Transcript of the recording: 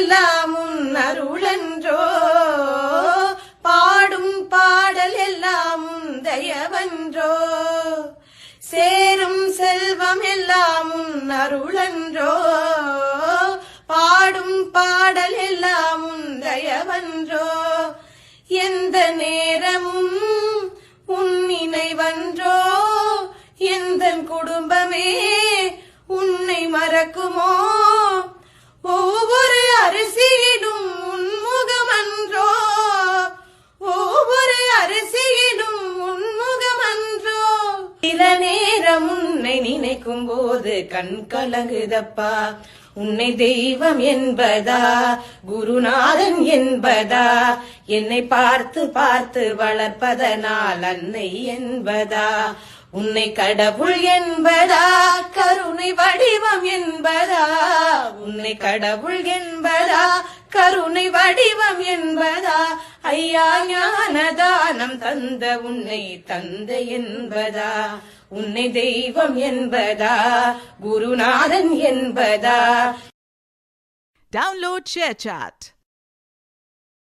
எல்லாம் உன் அருளன்றோ, பாடும் பாடல் எல்லாம் உன் தயவன்றோ, சேரும் செல்வம் எல்லாம் உன் அருளன்றோ, பாடும் பாடல் எல்லாம் உன் தயவன்றோ, எந்த நேரமும் உன் நினைவன்றோ, எந்த குடும்பமே உன்னை மறக்குமோ, ஒவ்வொரு அரிசியிலும் உன்முகமன்றோ, ஒவ்வொரு அரிசியிலும் உன்முகமன்றோ, சில நேரம் உன்னை நினைக்கும் போது கண் கலங்குதப்பா, உன்னை தெய்வம் என்பதா குருநாதன் என்பதா, என்னை பார்த்து பார்த்து வளர்ப்பதனால் அன்னை என்பதா, உன்னை கடவுள் என்பதா கருணை வடிவம் என்பதா, உன்னை கடவுள் என்பதா கருணை வடிவம் என்பதா, ஐயா ஞானதானம் தந்த உன்னை தந்தை என்பதா, உன்னை தெய்வம் என்பதா குருநாதன் என்பதா. Download ShareChat.